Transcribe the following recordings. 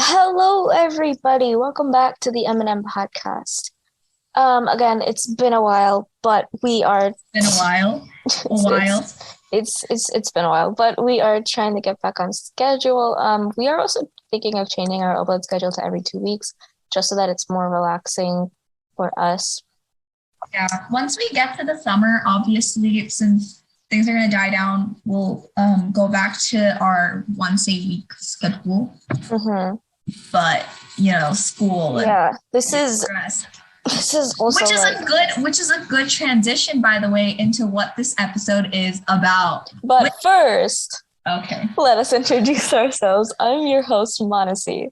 Hello, everybody. Welcome back to the M&M podcast. Again, it's been a while, but we are Been a while. A it's while. it's been a while, but we are trying to get back on schedule. We are also thinking of changing our upload schedule to every 2 weeks, just so that it's more relaxing for us. Yeah. Once we get to the summer, obviously, since things are gonna die down, we'll go back to our once a week schedule. Mm-hmm. But school and Yeah, this is stress. this is also like, Which is a good transition, by the way, into what this episode is about. but first, Okay. let us introduce ourselves. I'm your host, Manasi,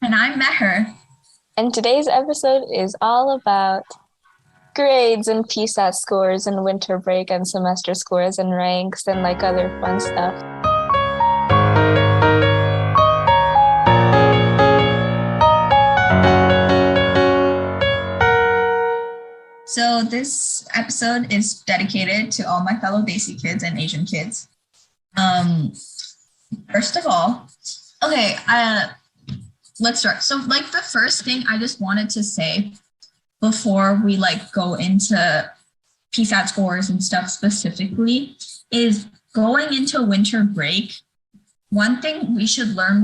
And I met her. and today's episode is all about grades and PSAT scores and winter break and semester scores and ranks and like other fun stuff. So this episode is dedicated to all my fellow Desi kids and Asian kids. Um, First of all, okay, let's start. So, like, the first thing I just wanted to say before we go into PSAT scores and stuff specifically is going into winter break. One thing we should learn,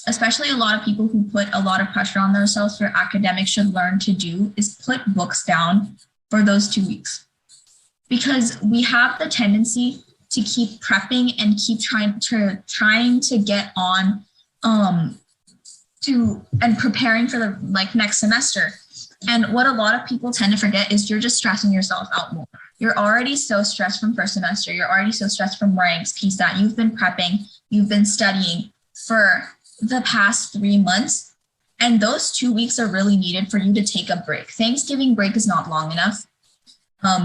especially a lot of people who put a lot of pressure on themselves for academics should learn to do is put books down for those 2 weeks, because we have the tendency to keep prepping and keep trying to get on to and preparing for the next semester. And what a lot of people tend to forget is you're just stressing yourself out more. You're already so stressed from first semester. You're already so stressed from ranks, PSAT. You've been prepping, you've been studying for the past 3 months. And those 2 weeks are really needed for you to take a break. Thanksgiving break is not long enough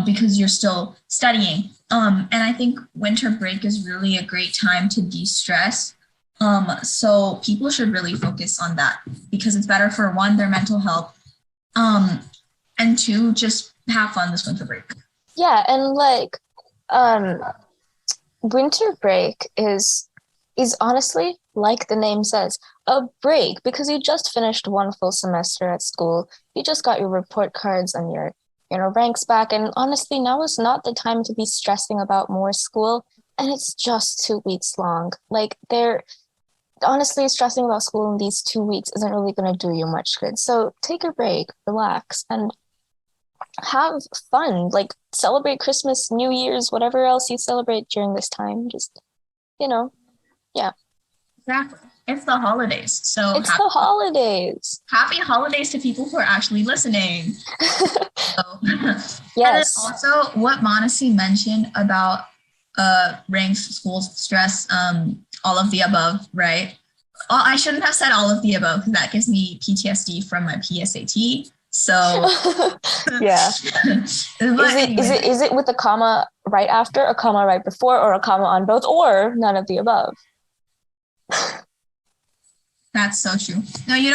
because you're still studying. And I think winter break is really a great time to de-stress. So people should really focus on that because it's better for one, their mental health, and two, just have fun this winter break. Yeah, and winter break is honestly, like the name says, a break because you just finished one full semester at school. You just got your report cards and your ranks back, and honestly, now is not the time to be stressing about more school, and it's just 2 weeks long. Like, they're honestly, stressing about school in these 2 weeks isn't really going to do you much good. So take a break, relax, and have fun. Like, celebrate Christmas, New Year's, whatever else you celebrate during this time. Just, you know, yeah. Exactly. It's the holidays. So It's the holidays. happy holidays to people who are actually listening. So, and then Yes. also what Manasi mentioned about ranks, schools, stress, all of the above, right? Well, I shouldn't have said all of the above because that gives me PTSD from my PSAT. So Yeah. but Is it with a comma right after, a comma right before, or a comma on both, or none of the above? that's so true. No, you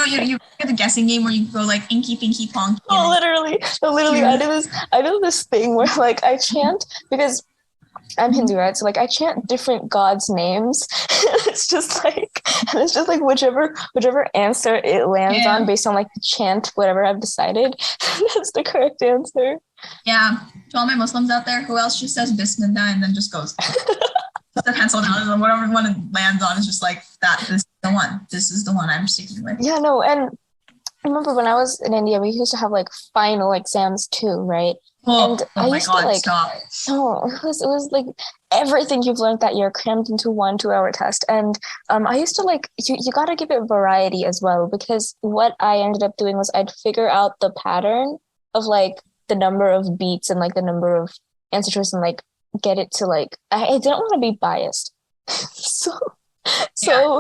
get the guessing game where you go like inky pinky ponky. Oh, literally, I do this thing where like I chant because I'm Hindu, right? So like I chant different gods' names. It's just like whichever answer it lands on based on like the chant, whatever I've decided. That's the correct answer. Yeah. To all my Muslims out there, who else just says Bismillah and then just goes the pencil down and whatever one it lands on is just like that. This is the one. This is the one I'm sticking with. Yeah, no, and I remember when I was in India, we used to have like final exams too, right? And I my used to God, like, stop. no, it was like everything you've learned that year crammed into 1 2 hour test. And I used to like, you got to give it variety as well, because what I ended up doing was I'd figure out the pattern of like the number of beats and like the number of answer choices and like get it to like, I didn't want to be biased. So Yeah.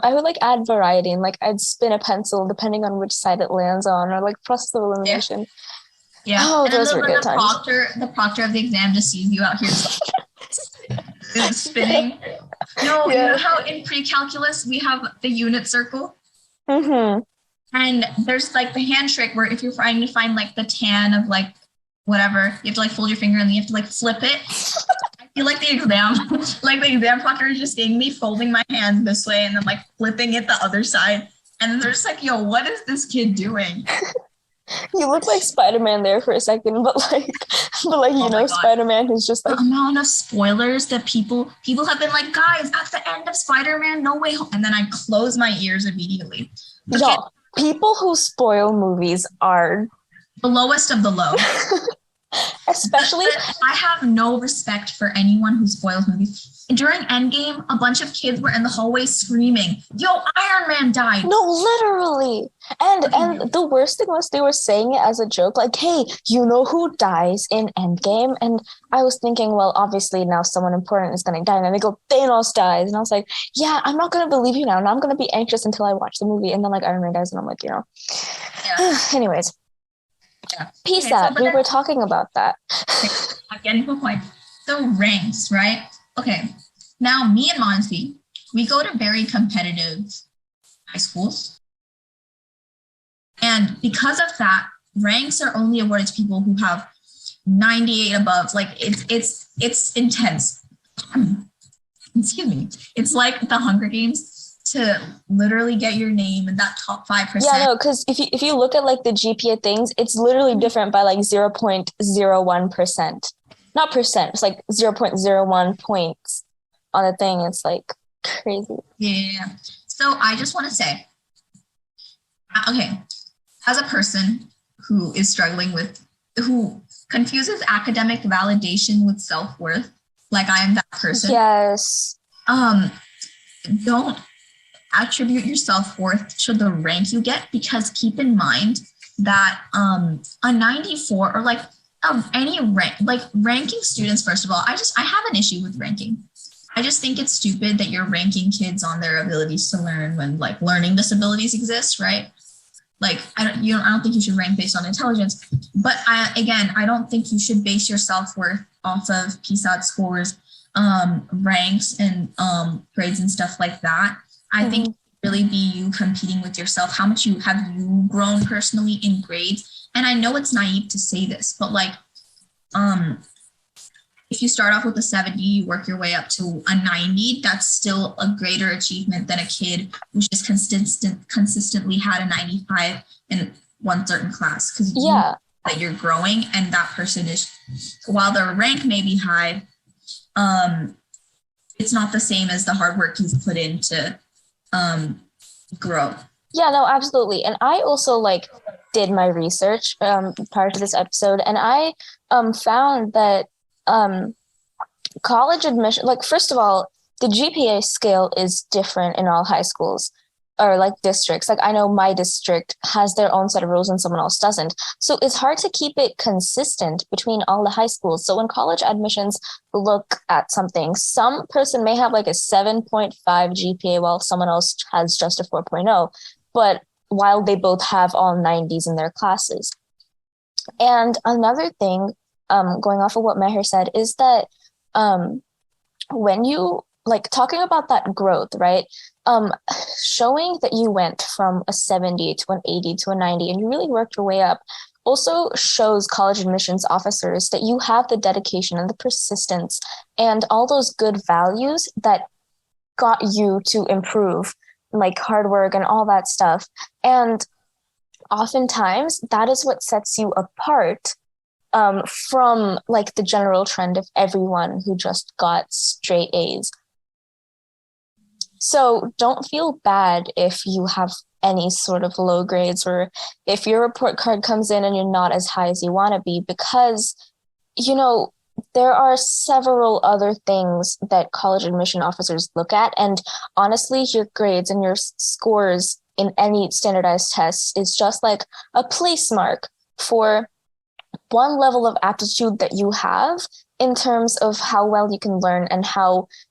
I would like add variety and like I'd spin a pencil depending on which side it lands on, or like process of Yeah. elimination. Yeah. Oh, And then those were good times. the proctor of the exam just sees you out here spinning. No, you know Yeah. how in pre-calculus we have the unit circle? Mm-hmm. And there's like the hand trick where if you're trying to find like the tan of like whatever, you have to like fold your finger and then you have to like flip it. I feel like the exam, like the exam proctor is just seeing me folding my hands this way and then like flipping it the other side. And then they're just like, yo, what is this kid doing? You look like Spider-Man there for a second, but Oh my God. Spider-Man is just The like, amount of spoilers that people have been like, guys, at the end of Spider-Man, No Way Home. And then I close my ears immediately. y'all, people who spoil movies are The lowest of the low. especially I have no respect for anyone who spoils movies. During Endgame, a bunch of kids were in the hallway screaming, yo, Iron Man died. no, literally. And the worst thing was they were saying it as a joke, like, hey, you know who dies in Endgame? And I was thinking, well, obviously now someone important is gonna die. And then they go, Thanos dies. And I was like, yeah, I'm not gonna believe you now. Now I'm gonna be anxious until I watch the movie. And then like Iron Man dies, and I'm like, Yeah. Anyways. Yeah. PSAT, Okay, we were talking about that. I'm getting to a point. So ranks, right? Okay. Now, me and Monty, we go to very competitive high schools. And because of that, ranks are only awarded to people who have 98 above. Like it's intense. Excuse me. It's like the Hunger Games to literally get your name in that top 5%. Yeah, no, because if you look at like the GPA things, it's literally different by like 0.01%. Not percent, it's like 0.01 points on a thing. It's like crazy. Yeah. So I just want to say, okay, as a person who is struggling with, who confuses academic validation with self-worth, like I am that person. Yes. Don't attribute your self-worth to the rank you get, because keep in mind that a 94 or like any rank, like ranking students, first of all, I have an issue with ranking. I just think it's stupid that you're ranking kids on their abilities to learn when like learning disabilities exist, right? Like I don't think you should rank based on intelligence. But I don't think you should base your self-worth off of PSAT scores, ranks, and grades and stuff like that. I think it really be you competing with yourself. How much have you grown personally in grades? And I know it's naive to say this, but like, if you start off with a 70, you work your way up to a 90, that's still a greater achievement than a kid who's just consistently had a 95 in one certain class. Because that you're growing, and that person is, while their rank may be high, it's not the same as the hard work you've put in to grow. Yeah, no, absolutely. And I also like did my research prior to this episode, and I found that college admission, like first of all, the GPA scale is different in all high schools or like districts. Like I know my district has their own set of rules and someone else doesn't. So it's hard to keep it consistent between all the high schools. So when college admissions look at something, some person may have like a 7.5 GPA while someone else has just a 4.0, but while they both have all 90s in their classes. And another thing, going off of what Meher said, is that when you like talking about that growth, right? Showing that you went from a 70 to an 80 to a 90 and you really worked your way up also shows college admissions officers that you have the dedication and the persistence and all those good values that got you to improve, like hard work and all that stuff. And oftentimes that is what sets you apart from like the general trend of everyone who just got straight A's. So don't feel bad if you have any sort of low grades or if your report card comes in and you're not as high as you want to be, because, you know, there are several other things that college admission officers look at. And honestly, your grades and your scores in any standardized tests is just like a place mark for one level of aptitude that you have in terms of how well you can learn and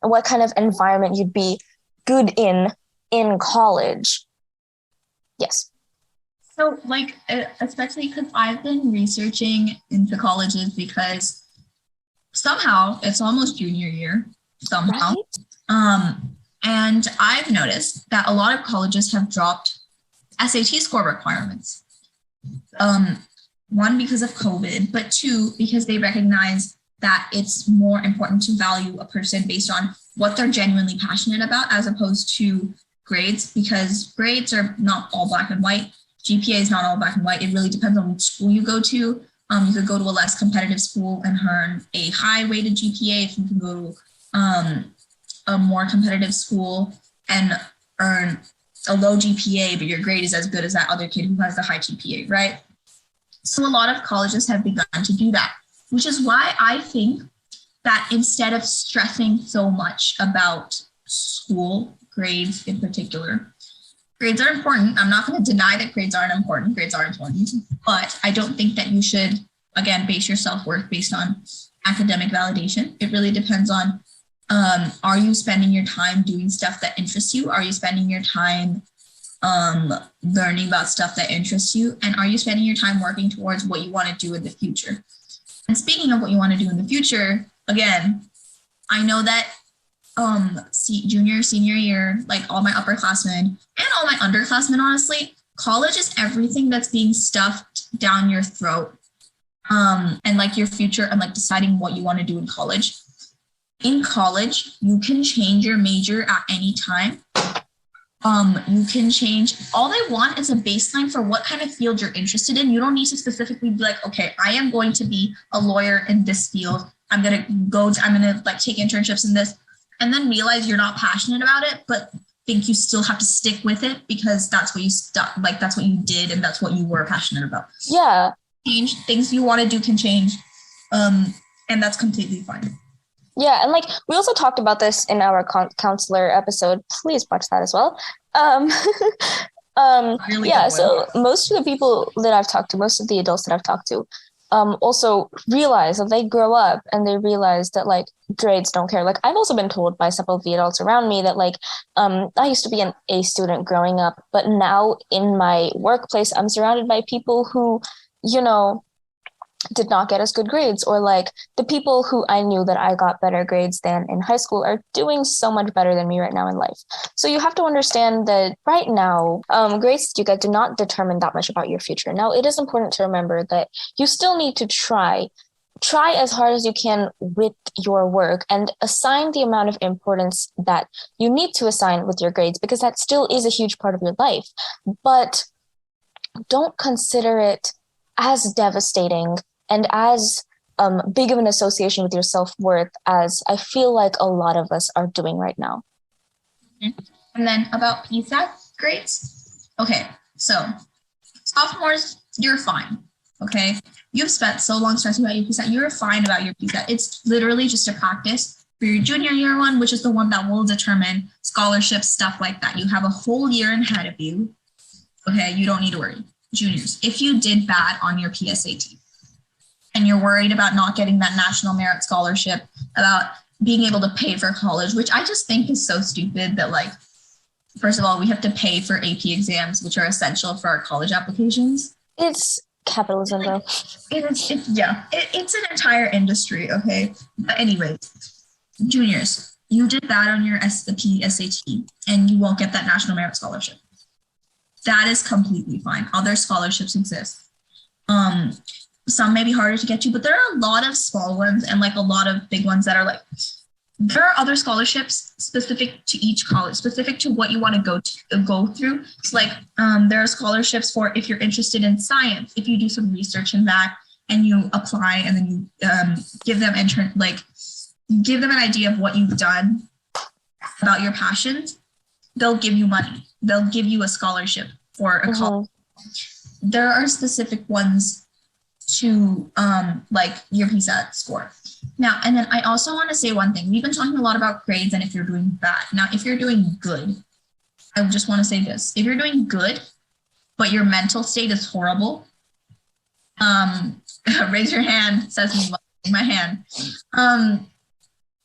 what kind of environment you'd be good in college. Yes. So like, especially because I've been researching into colleges, because somehow it's almost junior year somehow. Right? And I've noticed that a lot of colleges have dropped SAT score requirements. One, because of COVID, but two, because they recognize that it's more important to value a person based on what they're genuinely passionate about as opposed to grades, because grades are not all black and white. GPA is not all black and white. It really depends on which school you go to. You could go to a less competitive school and earn a high weighted GPA. If you can go to a more competitive school and earn a low GPA, but your grade is as good as that other kid who has the high GPA, right? So a lot of colleges have begun to do that, which is why I think that instead of stressing so much about school grades in particular, grades are important. I'm not going to deny that grades aren't important. Grades are important, but I don't think that you should, again, base your self-worth based on academic validation. It really depends on, are you spending your time doing stuff that interests you? Are you spending your time learning about stuff that interests you? And are you spending your time working towards what you want to do in the future? And speaking of what you want to do in the future, again, I know that junior, senior year, like all my upperclassmen and all my underclassmen, honestly, college is everything that's being stuffed down your throat. And like your future and like deciding what you want to do in college. In college, you can change your major at any time. You can change, all they want is a baseline for what kind of field you're interested in. You don't need to specifically be like, okay, I am going to be a lawyer in this field. I'm going to like take internships in this, and then realize you're not passionate about it, but think you still have to stick with it because that's what that's what you did and that's what you were passionate about. Yeah. Change, things you want to do can change. And that's completely fine. Yeah, and like we also talked about this in our counselor episode. Please watch that as well. Really yeah, so most of the people that I've talked to, most of the adults that I've talked to, also realize that they grow up and they realize that like grades don't care. Like I've also been told by several of the adults around me that like I used to be an A student growing up, but now in my workplace, I'm surrounded by people who, you know, did not get as good grades, or like the people who I knew that I got better grades than in high school are doing so much better than me right now in life. So you have to understand that right now, grades that you get do not determine that much about your future. Now, it is important to remember that you still need to try as hard as you can with your work and assign the amount of importance that you need to assign with your grades, because that still is a huge part of your life. But don't consider it as devastating and as big of an association with your self-worth as I feel like a lot of us are doing right now. And then about PSAT grades. Okay, so sophomores, you're fine. Okay, you've spent so long stressing about your PSAT. You're fine about your PSAT. It's literally just a practice for your junior year one, which is the one that will determine scholarships, stuff like that. You have a whole year ahead of you. Okay, you don't need to worry. Juniors, if you did bad on your PSAT, and you're worried about not getting that National Merit Scholarship, about being able to pay for college, which I just think is so stupid that, like, first of all, we have to pay for AP exams, which are essential for our college applications. It's capitalism, though. It's an entire industry, okay? But anyways, juniors, you did bad on your PSAT, and you won't get that National Merit Scholarship. That is completely fine. Other scholarships exist. Some may be harder to get to, but there are a lot of small ones and like a lot of big ones that are like, there are other scholarships specific to each college, specific to what you want to go through. It's like there are scholarships for if you're interested in science, if you do some research in that and you apply and then you give them an idea of what you've done about your passions, they'll give you money. They'll give you a scholarship for a college. There are specific ones to like your PSAT score. Now, and then I also want to say one thing. We've been talking a lot about grades and if you're doing bad. Now, if you're doing good, I just want to say this. If you're doing good, but your mental state is horrible, raise your hand, says me, my hand.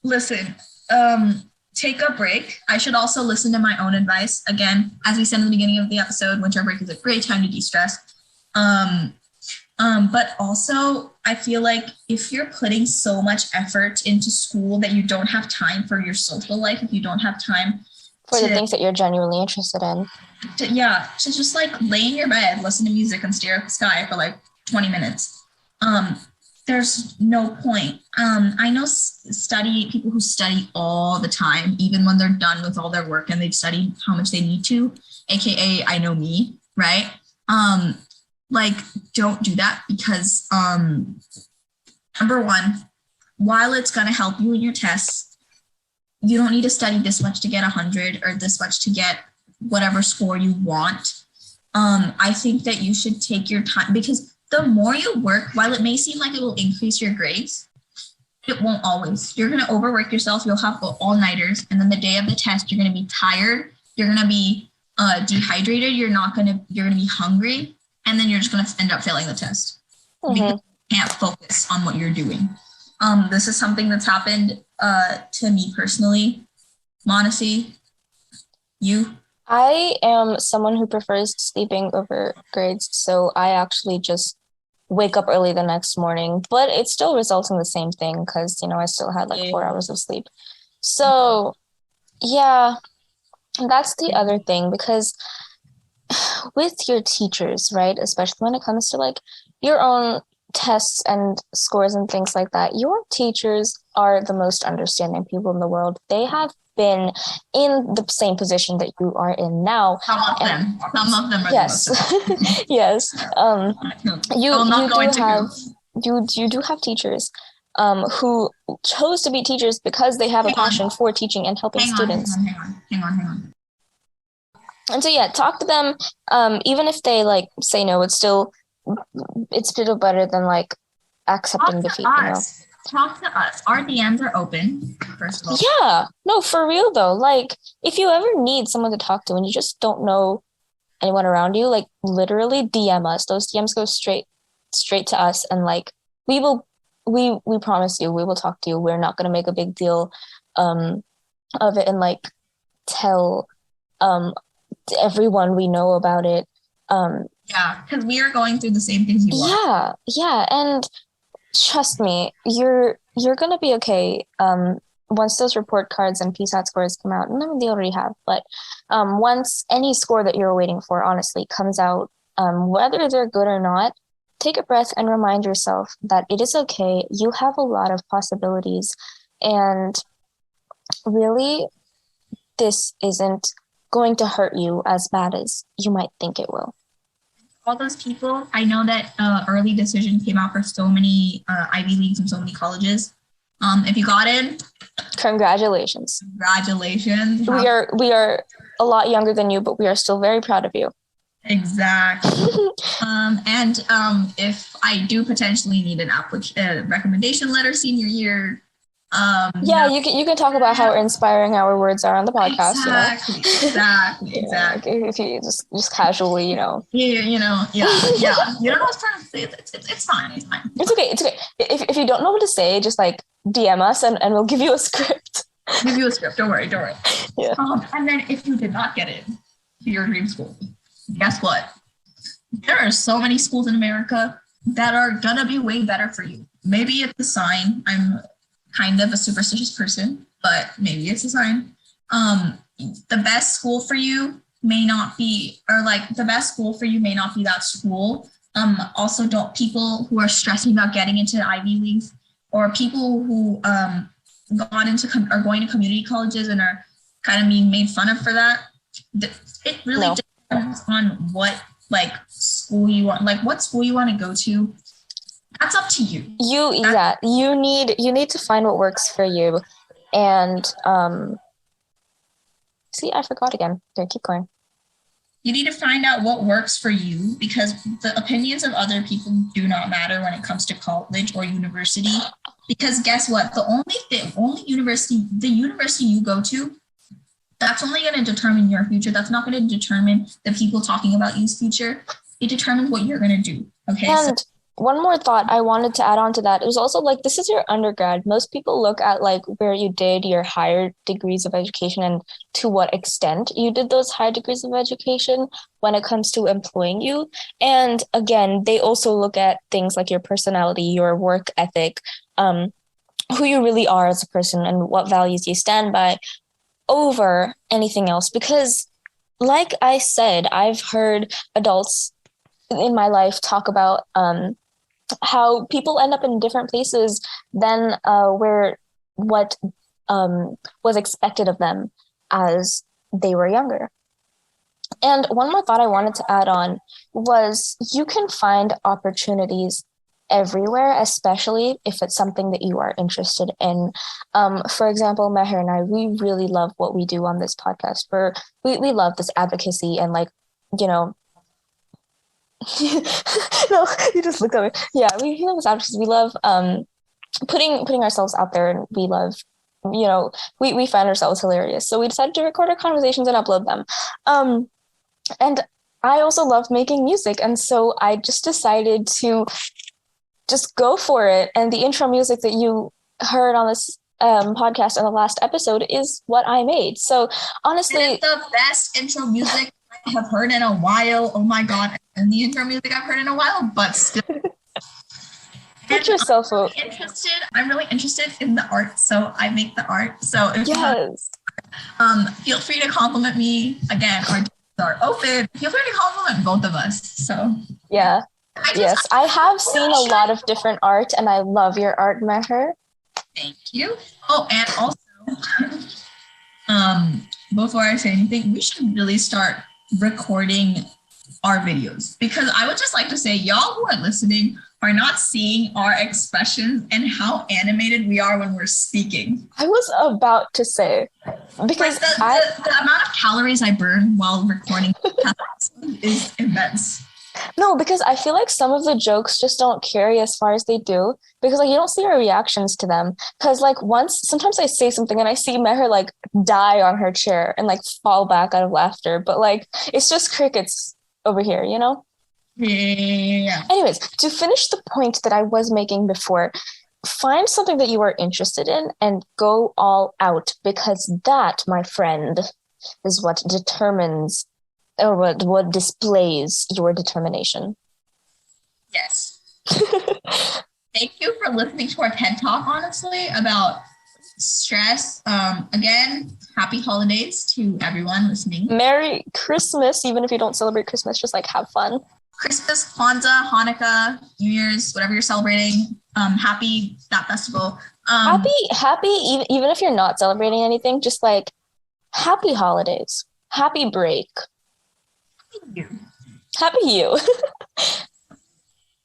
Listen, take a break. I should also listen to my own advice. Again, as we said in the beginning of the episode, winter break is a great time to de-stress. But also, I feel like if you're putting so much effort into school that you don't have time for your social life, if you don't have time for the things that you're genuinely interested in. To just like lay in your bed, listen to music and stare at the sky for like 20 minutes. there's no point. I know study people who study all the time, even when they're done with all their work and they've studied how much they need to, aka I know me, right? Um, like don't do that because number one, while it's gonna help you in your tests, you don't need to study this much to get 100 or this much to get whatever score you want. I think that you should take your time because the more you work, while it may seem like it will increase your grades, it won't always. You're going to overwork yourself. You'll have all-nighters. And then the day of the test, you're going to be tired. You're going to be dehydrated. You're going to be hungry. And then you're just going to end up failing the test. Because you can't focus on what you're doing. This is something that's happened to me personally. Manasi, you? I am someone who prefers sleeping over grades, so I actually just wake up early the next morning, but it still results in the same thing because, I still had like 4 hours of sleep. So, yeah, that's the other thing because with your teachers, right, especially when it comes to like your own tests and scores and things like that, your teachers are the most understanding people in the world. They have been in the same position that you are in now. Some of them are yes. the most. Yes. You do have teachers who chose to be teachers because they have a passion for teaching and helping students. Hang on. And so talk to them. Even if they like say no, it's still better than like accepting defeat, Talk to us. Our DMs are open, first of all. Yeah. No, for real though. Like if you ever need someone to talk to and you just don't know anyone around you, like literally DM us. Those DMs go straight to us, and like we promise you we will talk to you. We're not gonna make a big deal of it and like tell everyone we know about it. Yeah, because we are going through the same things you are. Yeah, and trust me, you're gonna be okay. Once those report cards and PSAT scores come out, and I mean they already have, but once any score that you're waiting for honestly comes out, whether they're good or not, take a breath and remind yourself that it is okay. You have a lot of possibilities, and really, this isn't going to hurt you as bad as you might think it will. All those people, I know that early decision came out for so many Ivy Leagues and so many colleges. If you got in, congratulations. We are a lot younger than you, but we are still very proud of you. Exactly. And if I do potentially need an recommendation letter senior year, you can talk about how inspiring our words are on the podcast. Exactly. If you just casually, Yeah. You don't know what's trying to say. It's fine. It's okay. If you don't know what to say, just like DM us and we'll give you a script. Don't worry. Yeah. And then if you did not get in to your dream school, guess what? There are so many schools in America that are gonna be way better for you. Maybe it's a sign. I'm kind of a superstitious person, but maybe it's a sign. The best school for you may not be that school. Also, don't people who are stressing about getting into Ivy Leagues or people who are going to community colleges and are kind of being made fun of for that. It really depends on what school you want, what school you want to go to. That's up to you. You need to find what works for you. And see, I forgot again. There, keep going. You need to find out what works for you because the opinions of other people do not matter when it comes to college or university. Because guess what? The university you go to, that's only going to determine your future. That's not going to determine the people talking about you's future. It determines what you're going to do. Okay. And one more thought I wanted to add on to that. It was also like, this is your undergrad. Most people look at like where you did your higher degrees of education and to what extent you did those higher degrees of education when it comes to employing you. And again, they also look at things like your personality, your work ethic, who you really are as a person and what values you stand by over anything else. Because like I said, I've heard adults in my life talk about how people end up in different places than where what was expected of them as they were younger. And one more thought I wanted to add on was you can find opportunities everywhere, especially if it's something that you are interested in. For example, Meher and I, we really love what we do on this podcast. We love this advocacy and like, you know, no, you just looked at me. Yeah, we love this advocacy. We love putting ourselves out there, and we love, we find ourselves hilarious. So we decided to record our conversations and upload them. And I also love making music, and so I just decided to just go for it. And the intro music that you heard on this podcast in the last episode is what I made. So honestly, it's the best intro music I have heard in a while. Oh my god! And the intro music I've heard in a while, but still. Put yourself out. I'm really interested in the art, so I make the art. So if yes, feel free to compliment me. Again, our DMs are open. Feel free to compliment both of us. So yeah. I have seen a lot of different art, and I love your art, Meher. Thank you. Oh, and also, before I say anything, we should really start recording our videos, because I would just like to say, y'all who are listening are not seeing our expressions and how animated we are when we're speaking. I was about to say, because the amount of calories I burn while recording is immense. No, because I feel like some of the jokes just don't carry as far as they do, because like you don't see our reactions to them. Because like sometimes I say something and I see Meher like die on her chair and like fall back out of laughter, but like it's just crickets over here, you know? Yeah. Anyways, to finish the point that I was making before, find something that you are interested in and go all out, because that, my friend, is what determines or what displays your determination. Yes. Thank you for listening to our TED Talk, honestly, about stress. Again, happy holidays to everyone listening. Merry Christmas, even if you don't celebrate Christmas, just like have fun. Christmas, Kwanzaa, Hanukkah, New Year's, whatever you're celebrating. Happy that festival. Happy, even if you're not celebrating anything, just like happy holidays, happy break. Happy you.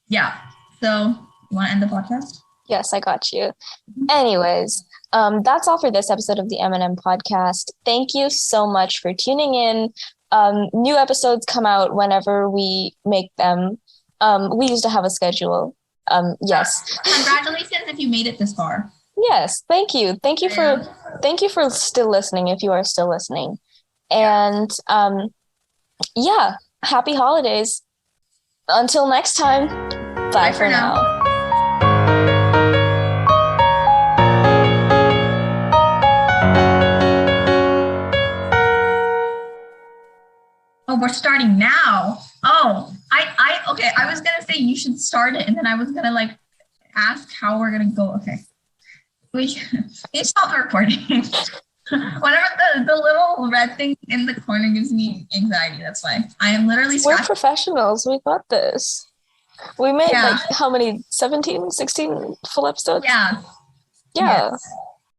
Yeah. So you want to end the podcast? Yes, I got you. Anyways, that's all for this episode of the M&M podcast. Thank you so much for tuning in. New episodes come out whenever we make them. We used to have a schedule. Yes. Congratulations if you made it this far. Yes, thank you. Thank you for still listening, if you are still listening. And yeah, happy holidays. Until next time, bye for now. Oh, we're starting now. Oh, okay. I was gonna say you should start it, and then I was gonna like ask how we're gonna go. Okay, we stop the recording. Whenever the little red thing in the corner gives me anxiety, that's why I am literally. We're professionals. We got this. We made like how many? 17, 16 full episodes? Yeah. Yeah. Yes.